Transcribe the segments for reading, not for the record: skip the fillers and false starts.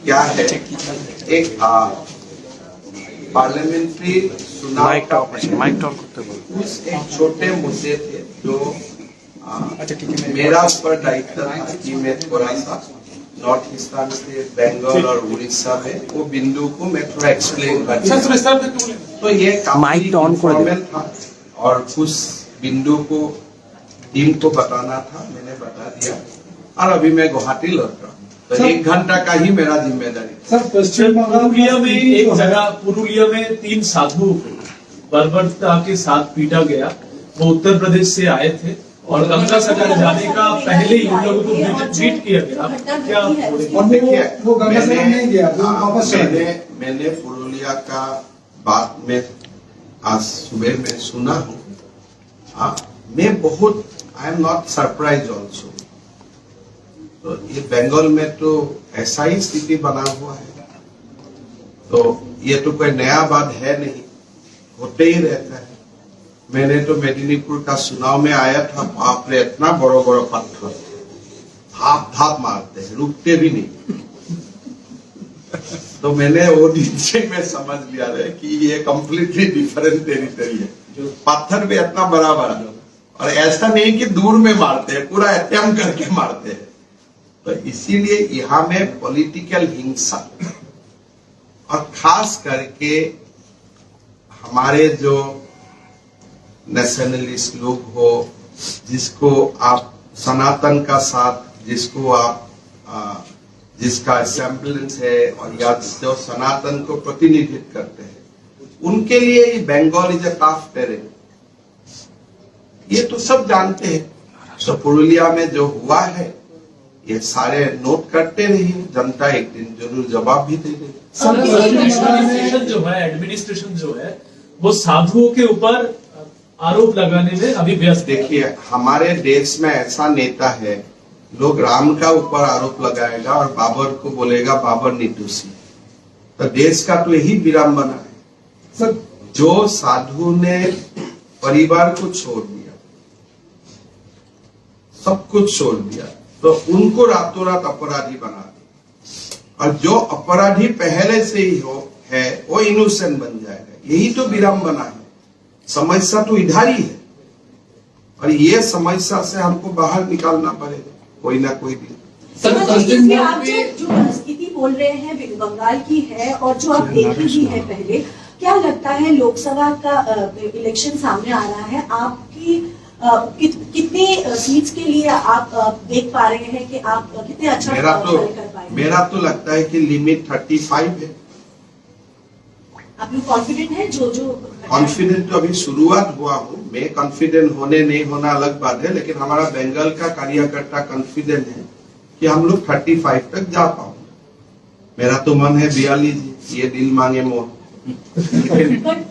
क्या है, एक पार्लियामेंट्री चुनाव का उस एक छोटे मुद्दे थे जो मेरा ऊपर दायित्व था कि मैं थोड़ा सा नॉर्थ ईस्टर्न स्टेट बंगाल और उड़ीसा में वो बिंदु को मैं थोड़ा एक्सप्लेन कर, तो ये काफी इन्फॉर्मल था और उस बिंदु को टीम को बताना था, मैंने बता दिया और अभी मैं गुवाहाटी लौट रहा हूँ, तो 1 घंटा का ही मेरा जिम्मेदारी। सर, पश्चिम पुरुलिया में एक जगह पुरुलिया में 3 साधुओं को बर्बरता के साथ पीटा गया, वो उत्तर प्रदेश से आए थे और गंगा सागर जाने का पहले ही उन लोगों को ट्वीट किया गया। क्या वो गंगा सागर नहीं गया, वापस मैंने पुरुलिया का बात में आज सुबह में सुना हूँ, मैं बहुत I am not surprise also. तो ये बंगाल में तो ऐसा ही स्थिति बना हुआ है, तो ये तो कोई नया बात है नहीं, होते ही रहता है। मैंने तो मेदिनीपुर का चुनाव में आया था, बाप रे इतना बड़ा बड़ा पत्थर भाप भाप मारते हैं, रुकते भी नहीं। तो मैंने वो दिन से मैं समझ लिया है कि ये कम्प्लीटली डिफरेंट टेरिटरी है। पत्थर भी इतना बड़ा बड़ा और ऐसा नहीं कि दूर में मारते हैं, पूरा अटेम्प्ट करके मारते हैं। तो इसीलिए यहाँ में पॉलिटिकल हिंसा और खास करके हमारे जो नेशनलिस्ट लोग हो, जिसको आप सनातन का साथ, जिसको आप जिसका एसेंबलेंस है और या जो सनातन को प्रतिनिधित्व करते हैं, उनके लिए ये Bengal is a tough terrain, ये तो सब जानते हैं। तो पुरुलिया में जो हुआ है ये सारे नोट करते रहिए, जनता एक दिन जरूर जवाब भी दे देगी। एडमिनिस्ट्रेशन जो है वो साधुओं के ऊपर आरोप लगाने में अभी व्यस्त। देखिए, हमारे देश में ऐसा नेता है, लोग राम का ऊपर आरोप लगाएगा और बाबर को बोलेगा बाबर निर्दोषी, तो देश का तो यही विडंबना है। सर, जो साधु ने परिवार को छोड़ दिया, सब कुछ छोड़ दिया, तो उनको रातों रात अपराधी बना दिया, और जो अपराधी पहले से ही है वो इनोसेंट बन जाएगा। यही तो विडंबना है। समस्या तो इधर ही है और ये समस्या से हमको बाहर निकालना पड़ेगा कोई ना कोई दिन। आप जो स्थिति बोल रहे हैं बंगाल की है और जो आप देख भी है पहले, क्या लगता है लोकसभा का इलेक्शन सामने आ रहा है, आपकी कितनी सीट्स के लिए आप देख पा रहे हैं कि आप कितने अच्छा कर पाएंगे? मेरा तो लगता है कि लिमिट 35 है। आप लोग कॉन्फिडेंट है? जो कॉन्फिडेंट तो अभी शुरुआत हुआ हूँ मैं, कॉन्फिडेंट होने नहीं होना अलग बात है, लेकिन हमारा बंगाल का कार्यकर्ता कॉन्फिडेंट है कि हम लोग 35 तक जा पाओगे। मेरा तो मन है 42, ये दिल मांगे मोर।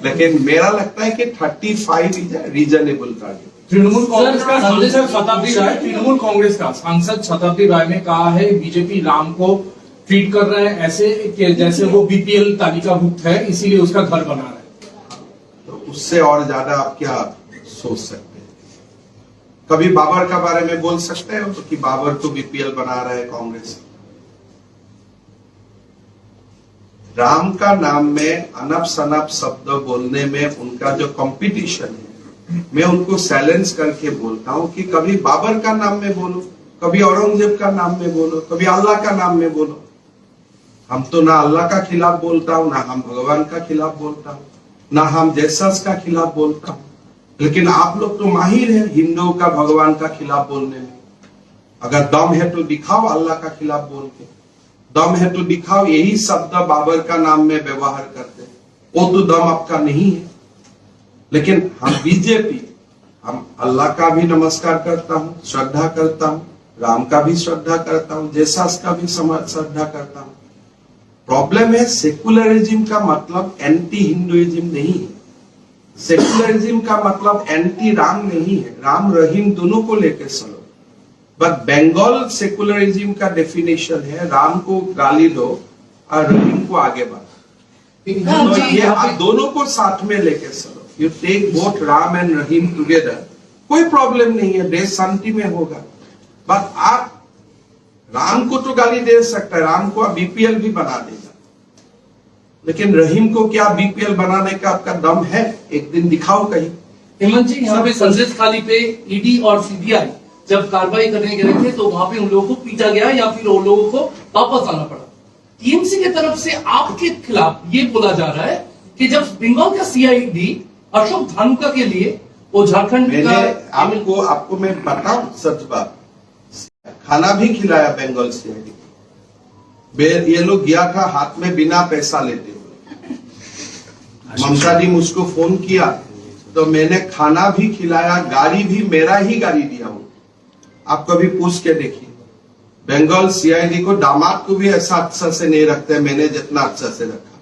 लेकिन मेरा लगता है कि 35 is reasonable target. Trinamool Congress का सांसद शताब्दी राय, तृणमूल कांग्रेस का सांसद शताब्दी राय ने कहा है बीजेपी राम को ट्रीट कर रहा है ऐसे कि जैसे वो बीपीएल तालिकाभुक्त है, इसीलिए उसका घर बना रहा है। तो उससे और ज्यादा आप क्या सोच सकते हैं? कभी बाबर का बारे में बोल सकते हैं कि बाबर को बीपीएल बना रहा है कांग्रेस? राम का नाम में अनप शनप शब्द बोलने में उनका जो कंपटीशन है, मैं उनको चैलेंज करके बोलता हूं कि कभी बाबर का नाम में बोलो, कभी औरंगजेब का नाम में बोलो, कभी अल्लाह का नाम में बोलो। हम तो ना अल्लाह का खिलाफ बोलता हूं, ना हम भगवान का खिलाफ बोलता हूं, ना हम जेसस का खिलाफ बोलता हूं, लेकिन आप लोग तो माहिर हैं हिंदुओं का भगवान का खिलाफ बोलने में। अगर दम है तो दिखाओ अल्लाह का खिलाफ बोल के, दम है तो दिखाओ। यही शब्द बाबर का नाम में व्यवहार करते हैं, वो तो दम आपका नहीं है। लेकिन हम बीजेपी, हम अल्लाह का भी नमस्कार करता हूं, श्रद्धा करता हूं, राम का भी श्रद्धा करता हूं, जेसस का भी श्रद्धा करता हूं। प्रॉब्लम है सेकुलरिज्म का मतलब एंटी हिंदुइज्म नहीं है, सेकुलरिज्म का मतलब एंटी राम नहीं है। राम रहीम दोनों को लेकर चलो, बट बंगाल सेकुलरिज्म का डेफिनेशन है राम को गाली दो और रहीम को आगे बढ़ो। तो ये आप दोनों को साथ में लेकर चलो, you take both Ram and Rahim together, कोई प्रॉब्लम नहीं है, देश शांति में होगा। बट आप राम को तो गाली दे सकता है, राम को आप बीपीएल भी बना देगा, लेकिन रहीम को क्या बीपीएल बनाने का आपका दम है? एक दिन दिखाओ कहीं। हेमंत जी, यहाँ पे संदेश खाली पे ईडी और सीबीआई जब कार्रवाई करने गए थे तो वहां पे उन लोगों को पीटा गया या फिर उन लोगों को वापस आना पड़ा। टीएमसी की तरफ से आपके खिलाफ ये बोला जा रहा है कि जब बंगाल का सीआईडी अशोक धानुका के लिए वो झारखंड का आपको मैं बताऊं सच बात, खाना भी खिलाया बंगाल सीआईडी को। ये लोग गया था हाथ में बिना पैसा लेते हुए। ममता जी मुझको फोन किया तो मैंने खाना भी खिलाया, गाड़ी भी मेरा ही गाड़ी दिया हूं। आप कभी पूछ के देखिए, बंगाल सीआईडी को दामाद को भी ऐसा अच्छा से नहीं रखते, मैंने जितना अच्छा से रखा।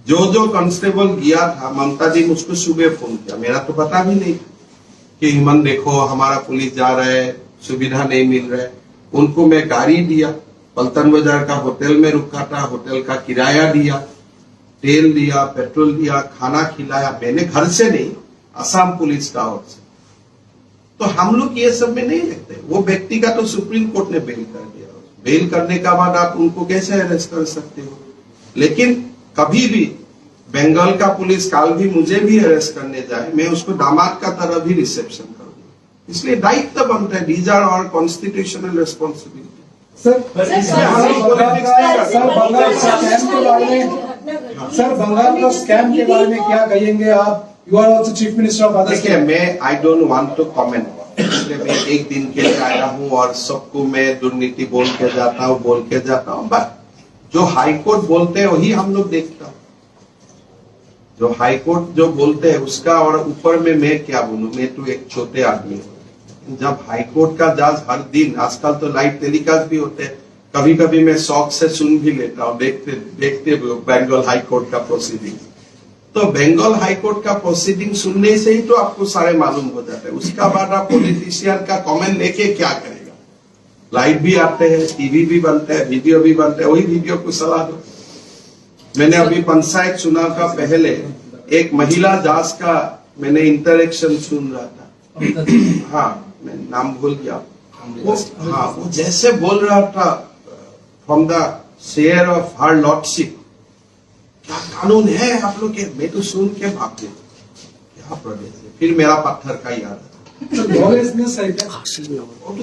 जो कांस्टेबल गया था, ममता जी मुझको सुबह फोन किया, मेरा तो पता भी नहीं कि हिमंत देखो हमारा पुलिस जा रहा है, सुविधा नहीं मिल रहा है। उनको मैं गाड़ी दिया, पलटन बाजार का होटल में रुका था, होटल का किराया दिया, तेल दिया, पेट्रोल दिया, खाना खिलाया, मैंने घर से नहीं, असम पुलिस का ओर से। तो हम लोग ये सब में नहीं लगते। वो व्यक्ति का तो सुप्रीम कोर्ट ने बेल कर दिया, बेल करने के बाद आप उनको कैसे अरेस्ट कर सकते हो? लेकिन कभी भी बंगाल का पुलिस काल भी मुझे भी अरेस्ट करने जाए, मैं उसको दामाद का तरह भी रिसेप्शन करूंगा। इसलिए दायित्व बनता है, these are our constitutional responsibility. Sir Bengal का स्कैम के बारे में क्या कहेंगे आप? You are also chief minister of other देखिए, मैं I don't want to comment, इसलिए मैं एक दिन के लिए आया हूं और सबको मैं दुर्नीति बोल के जाता हूं। बट जो हाईकोर्ट बोलते हैं वही हम लोग देखता हूं। जो हाईकोर्ट जो बोलते हैं उसका, और ऊपर में मैं क्या बोलूं, मैं तो एक छोटे आदमी हूं। जब हाईकोर्ट का जज हर दिन, आजकल तो लाइव टेलीकास्ट भी होते हैं, कभी कभी मैं शौक से सुन भी लेता हूं, देखते बंगाल हाईकोर्ट का प्रोसीडिंग। तो बंगाल हाईकोर्ट का प्रोसीडिंग सुनने से ही तो आपको सारे मालूम हो जाते हैं। उसका बाद आप पॉलिटिशियन का कमेंट लेके क्या करेगा? लाइव भी आते हैं, टीवी भी बनते हैं, वीडियो भी बनते हैं, वही वीडियो को सलाह दो। मैंने अभी पंचायत चुनाव का पहले एक महिला जज का मैंने इंटरेक्शन सुन रहा था। हाँ, मैं नाम भूल गया। वो जैसे बोल रहा था, from the share of her lordship, क्या कानून है आप लोग के? मैं तो सुन के भाग गया, क्या प्रदेश है? फिर मेरा पत्थर का याद आता।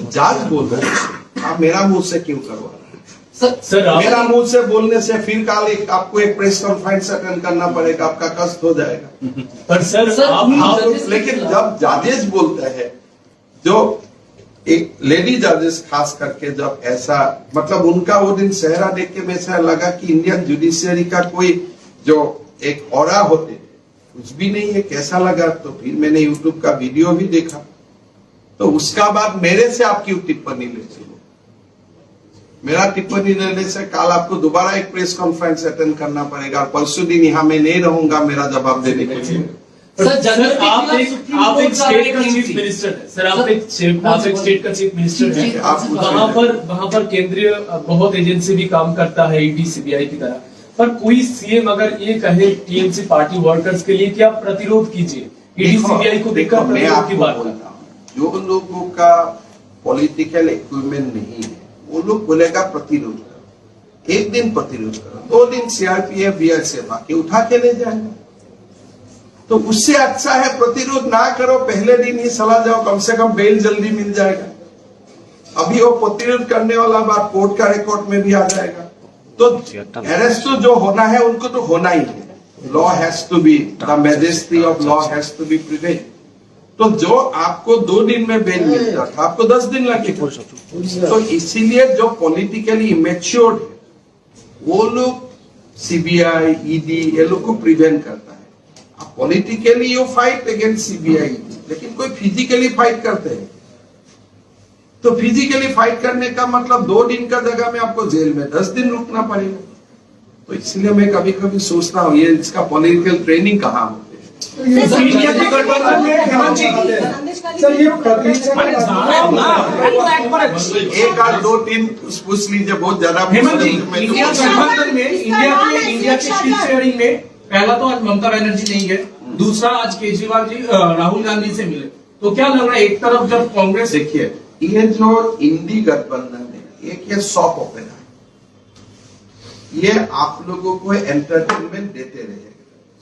जज बोल रहे हैं, आप मेरा मुंह से क्यों करवा रहे हैं? सर मेरा मुंह से बोलने से फिर कल आपको एक प्रेस कॉन्फ्रेंस अटेंड करना पड़ेगा, आपका कष्ट हो जाएगा। पर सर लेकिन जब जजेस बोलते हैं, जो एक लेडी जजेस खास करके, जब ऐसा मतलब उनका वो दिन चेहरा देख के ऐसा लगा कि इंडियन जुडिशियरी का कोई जो एक ऑरा होते कुछ भी नहीं है, कैसा लगा? तो फिर मैंने यूट्यूब का वीडियो भी देखा, तो उसका बाद मेरे से आप क्यों टिप्पणी लेते हो? मेरा टिप्पणी लेने से कल आपको दोबारा एक प्रेस कॉन्फ्रेंस अटेंड करना पड़ेगा, और परसों दिन यहाँ मैं नहीं रहूंगा मेरा जवाब देने के लिए। सर, आप एक स्टेट का चीफ मिनिस्टर है। सर, आप एक स्टेट का चीफ मिनिस्टर है। वहां पर केंद्रीय बहुत एजेंसी भी काम करता है, ईडी सीबीआई की तरह। पर कोई सीएम अगर ये कहे टीएमसी पार्टी वर्कर्स के लिए कि आप प्रतिरोध कीजिए, ईडी सीबीआई को देखकर प्रतिरोध की बात करता हूं। जो लोगों का पॉलिटिकल इक्विपमेंट नहीं है, वो लोग बोलेगा प्रतिरोध करो। एक दिन प्रतिरोध करो, 2 दिन सीआरपीएफ बीएसएफ आके उठा के ले जाएगा। तो उससे अच्छा है प्रतिरोध ना करो, पहले दिन ही चला जाओ, कम से कम बेल जल्दी मिल जाएगा। अभी वो प्रतिरोध करने वाला बात कोर्ट का रिकॉर्ड में भी आ जाएगा। तो अरेस्ट तो जो होना है उनको तो होना ही है। Law has to be, the majesty of law has to be prevail. तो जो आपको 2 दिन में बेल मिलता था, आपको 10 दिन लगेगा। तो इसीलिए जो पॉलिटिकली इमेच्योर्ड है, वो लोग सीबीआई ईडी ये लोग को प्रिवेंट करता है। Politically you fight against CBI, लेकिन कोई फिजिकली फाइट करते हैं। तो फिजिकली फाइट करने का मतलब 2 दिन का जगह में आपको जेल में 10 दिन रुकना पड़ेगा। तो इसलिए मैं कभी कभी सोचता हूँ, ये इसका पॉलिटिकल ट्रेनिंग कहाँ होते हैं? एक आध 2 3 पूछ लीजिए, बहुत ज्यादा। इंडिया के चीफ शेयरिंग में पहला तो आज ममता बनर्जी नहीं है, दूसरा आज केजरीवाल जी राहुल गांधी से मिले। तो क्या लग रहा है, एक तरफ जब कांग्रेस, देखिए ये जो इंडी गठबंधन है, एक ये सॉप ओपेरा है, ये आप लोगों को एंटरटेनमेंट देते रहेगा।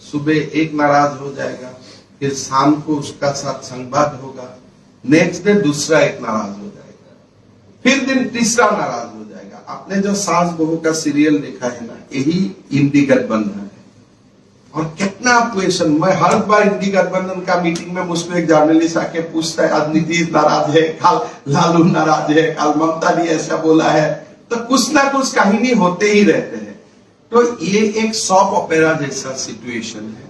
सुबह एक नाराज हो जाएगा, फिर शाम को उसका साथ संवाद होगा, नेक्स्ट डे दूसरा एक नाराज हो जाएगा, फिर दिन तीसरा नाराज हो जाएगा। आपने जो सास बहू का सीरियल देखा है ना, यही इंडी गठबंधन है। और कितना क्वेश्चन, मैं हर बार इंडी गठबंधन का मीटिंग में मुझको एक जर्नलिस्ट आके पूछता है, आज नीतीश नाराज है, कल लालू नाराज है, कल ममता ने ऐसा बोला है, तो कुछ ना कुछ कहानी होते ही रहते हैं। तो ये एक सॉप ओपेरा जैसा सिचुएशन है।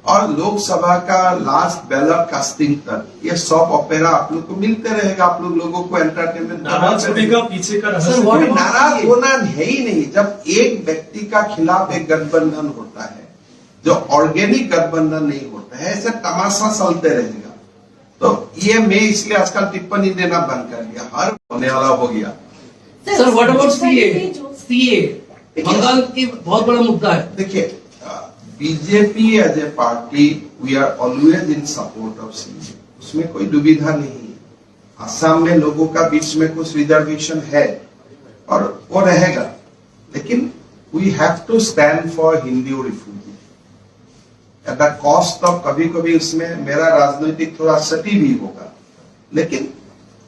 और लोकसभा का लास्ट बैलट कास्टिंग तक ये सॉप ओपेरा आप लोग को मिलते रहेगा, आप लोगों को एंटरटेनमेंट। नाराज होने का पीछे का रहस्य कोई नाराज होना है ही नहीं। जब एक व्यक्ति का खिलाफ एक गठबंधन होता है, जो ऑर्गेनिक गठबंधन नहीं होता है, ऐसे तमाशा चलते रहेगा। तो ये मैं इसलिए आजकल टिप्पणी देना बंद कर दिया, हर होने वाला हो गया। Sir what about CA Bengal की बहुत बड़ा मुद्दा है। देखिए, BJP as a party we are always in support of CA, उसमें कोई दुविधा नहीं है। असम में लोगों का बीच में कुछ रिजर्वेशन है और वो रहेगा, लेकिन we have to stand for Hindu refugee at the cost of, कभी कभी उसमें मेरा राजनीतिक थोड़ा सटी भी होगा, लेकिन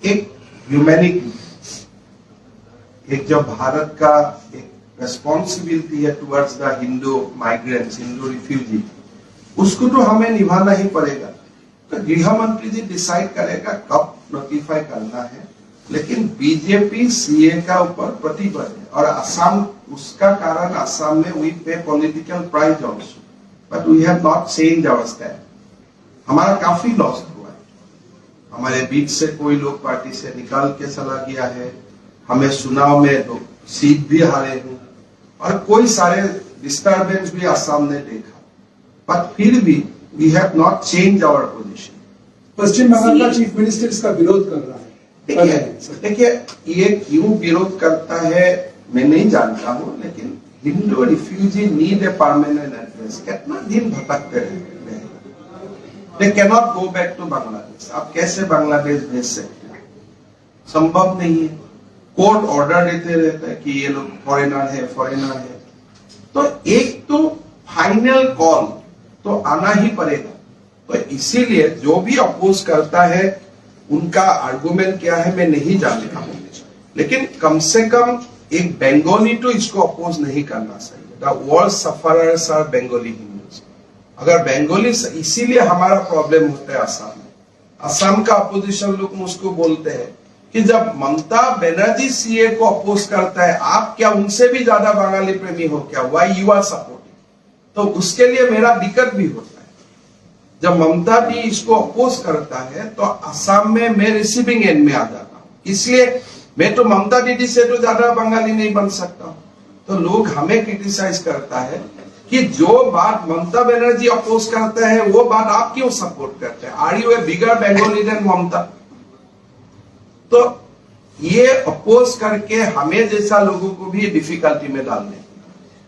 एक ह्यूमैनिटी, एक जो भारत का एक रेस्पॉन्सिबिलिटी है towards the Hindu migrants, Hindu refugee, उसको तो हमें निभाना ही पड़ेगा। तो गृह मंत्री जी डिसाइड करेगा कब नोटिफाई करना है, लेकिन बीजेपी सीए का ऊपर प्रतिबद्ध है। और असम, उसका कारण असम में we pay political price also, but we have not change our stand. हमारा काफी लॉस हुआ है, हमारे बीच से कोई लोग पार्टी से निकाल के चला गया है, हमें चुनाव में सीट भी हारे हूं, और कोई सारे डिस्टर्बेंस भी असम ने देखा, बट फिर भी we have not change our position. Paschim Bangal का चीफ मिनिस्टर इसका विरोध कर रहा है। देखिए, ये क्यों विरोध करता है मैं नहीं जानता हूं, लेकिन Hindu refugee need a permanent address. कितना दिन भटकते रहते हैं, they can not go back to Bangladesh. आप कैसे बांग्लादेश भेज सकते हैं? संभव नहीं है। कोर्ट ऑर्डर देते रहता है कि ये लोग फॉरेनर है, फॉरेनर है। तो एक तो फाइनल कॉल तो आना ही पड़ेगा। तो इसीलिए जो भी अपोज करता है उनका आर्गुमेंट क्या है मैं नहीं जानता हूं, लेकिन कम से कम एक बंगाली तो इसको अपोज नहीं करना चाहिए। The world sufferers are Bengali Hindus. अगर बंगाली, इसीलिए हमारा प्रॉब्लम होता है असम में। असम का अपोजिशन लोग मुझको बोलते हैं कि जब ममता बनर्जी सीए को अपोज करता है, आप क्या उनसे भी ज्यादा बंगाली प्रेमी हो क्या? Why you are supporting? तो उसके लिए मेरा दिक्कत भी होता है। जब ममता भी इसको अपोज करता है तो असम में मैं रिसीविंग एंड में आ जाता हूं, इसलिए मैं तो ममता दीदी से तो ज्यादा बंगाली नहीं बन सकता। तो लोग हमें क्रिटिसाइज करता है कि जो बात ममता बनर्जी अपोज करता है वो बात आप क्यों सपोर्ट करते हैं? Are you a bigger Bengali than Mamata? तो ये अपोज करके हमें जैसा लोगों को भी डिफिकल्टी में डालने।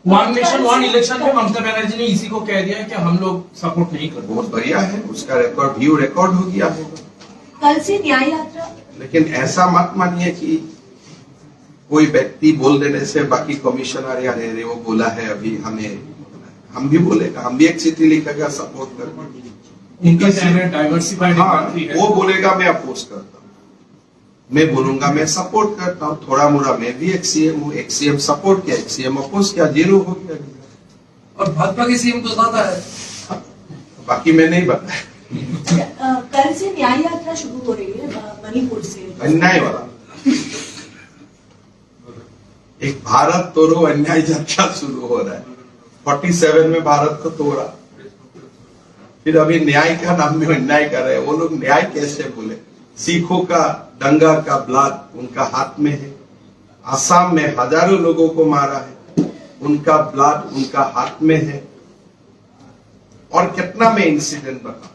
वन नेशन वन इलेक्शन में ममता बनर्जी ने इसी को कह दिया है कि हम लोग सपोर्ट नहीं करते। बहुत बढ़िया है, उसका रिकॉर्ड व्यू रिकॉर्ड हो गया होगा। कल से न्याय यात्रा, लेकिन ऐसा मत मानिए कि कोई व्यक्ति बोल देने से बाकी कमिश्नर या रे वो बोला है अभी हमें, हम भी बोलेगा, हम भी एक चिट्ठी लिखेगा सपोर्ट करके। उनका कहना है डाइवर्सिफाइड कंट्री है, वो बोलेगा मैं अपोज करता हूँ, मैं बोलूंगा मैं सपोर्ट करता हूँ। थोड़ा मोड़ा मैं भी एक सीएम हूँ, एक सीएम सपोर्ट किया, एक सीएम अपोज किया, जीरो हो गया। और भाजपा के सीएम तो ज्यादा है, बाकी मैं नहीं बताया। कल से न्याय यात्रा शुरू हो रही है मणिपुर से। अन्याय वाला एक भारत तोड़ो अन्याय यात्रा शुरू हो रहा है। 47 में भारत को तोड़ा, फिर अभी न्याय का नाम में अन्याय कर रहे हैं। वो लोग न्याय कैसे बोले? सिखों का दंगा का ब्लड उनका हाथ में है। असम में हजारों लोगों को मारा है, उनका ब्लड उनका हाथ में है। और कितना में इंसिडेंट बता,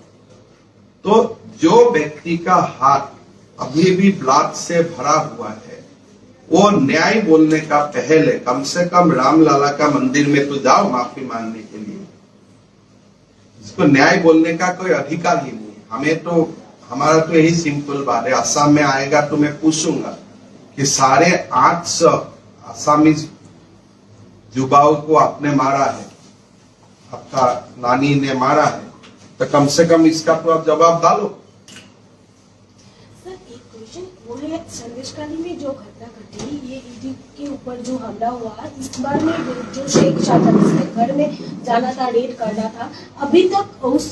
तो जो व्यक्ति का हाथ अभी भी ब्लड से भरा हुआ है, वो न्याय बोलने का पहले कम से कम रामलाला का मंदिर में तो जाओ माफी मांगने के लिए। इसको न्याय बोलने का कोई अधिकार ही नहीं। हमें तो, हमारा तो यही सिंपल बात है, असम में आएगा तो मैं पूछूंगा कि 850 आसामीज युवाओं को आपने मारा है, आपका नानी ने मारा है, तो कम से कम इसका तो आप जवाब डालो। सर एक क्वेश्चन वो है, संदेशखाली में जो घटना घटी, ये ईडी के ऊपर जो हमला हुआ, इस बार में जो शेख शाहजहां जिसके घर में जाना था, रेड करना था, अभी तक उस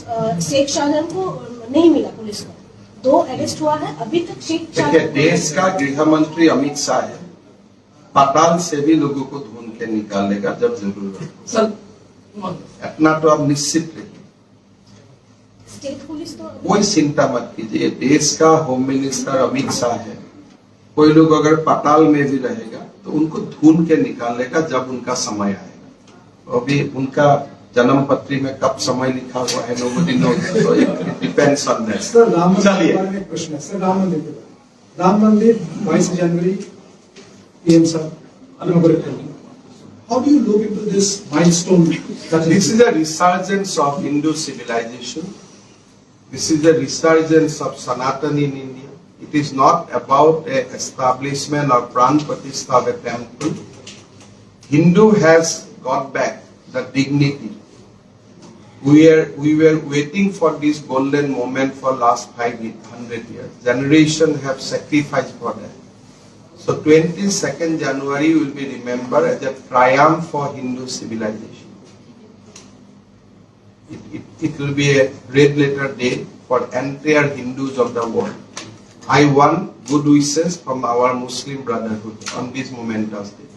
शेख शाहजहां को नहीं मिला पुलिस को। 2 अरेस्ट हुआ है, अभी तक शेख देखिए, शाहजहां देश का गृह मंत्री अमित शाह है, पाताल से भी लोगों को ढूंढ के निकालेगा जब जरूरत हो। सर इतना तो आप निश्चित रहिए, स्टेट पुलिस तो कोई चिंता मत कीजिए। देश का होम मिनिस्टर अमित शाह है, कोई लोग अगर पाताल में भी रहेगा तो उनको ढूंढ के निकालेगा जब उनका समय आएगा। अभी उनका जन्म पत्री में कब समय लिखा हुआ है, nobody knows, so it depends on that। Sir Ram मंदिर के चलिए। बारे में एक प्रश्न है। सर राम मंदिर के बारे में, राम मंदिर 22 जनवरी पीएम साहब inaugurated. How do you look into this milestone? This is a resurgence of Hindu civilization. This is a resurgence of Sanatan in India. It is not about a establishment or pran pratishtha of a temple. Hindu has got back the dignity. We were waiting for this golden moment for last 500 years. Generation have sacrificed for that. So 22nd January will be remembered as a triumph for Hindu civilization. It will be a red letter day for entire Hindus of the world. I want good wishes from our Muslim brotherhood on this momentous day.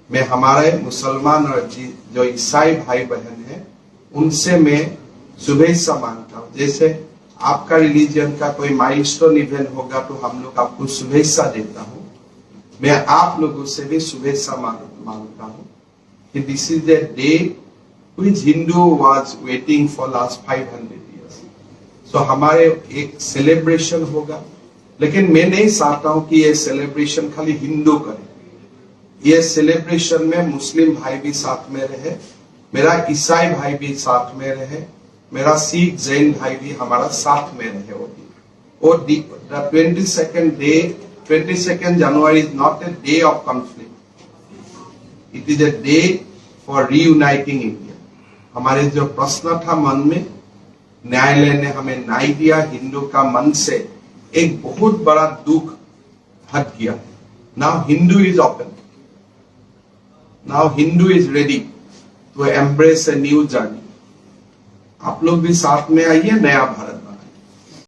मैं हमारे मुसलमान और जो ईसाई भाई बहन हैं उनसे मैं शुभेच्छा मांगता हूँ। जैसे आपका रिलीजन का कोई माइलस्टोन इवेंट होगा तो हम लोग आपको शुभेच्छा देता हूँ, मैं आप लोगों से भी शुभेच्छा मांगता हूँ कि this is the day which Hindu was waiting for last 500 years। सो हमारे एक सेलिब्रेशन होगा, लेकिन मैं नहीं चाहता हूँ कि ये सेलिब्रेशन खाली हिंदू करे। ये सेलिब्रेशन में मुस्लिम भाई भी साथ में रहे, मेरा ईसाई भाई भी साथ में रहे, मेरा सिख जैन भाई भी हमारा साथ में रहे। और the 22nd January is not a day of conflict. It is a day for reuniting India. हमारे जो प्रश्न था मन में, न्यायालय ने हमें न्याय दिया। हिंदू का मन से एक बहुत बड़ा दुख हट गया। Now Hindu is open. Now Hindu is ready to embrace a new journey. आप लोग भी साथ में आइए नया भारत।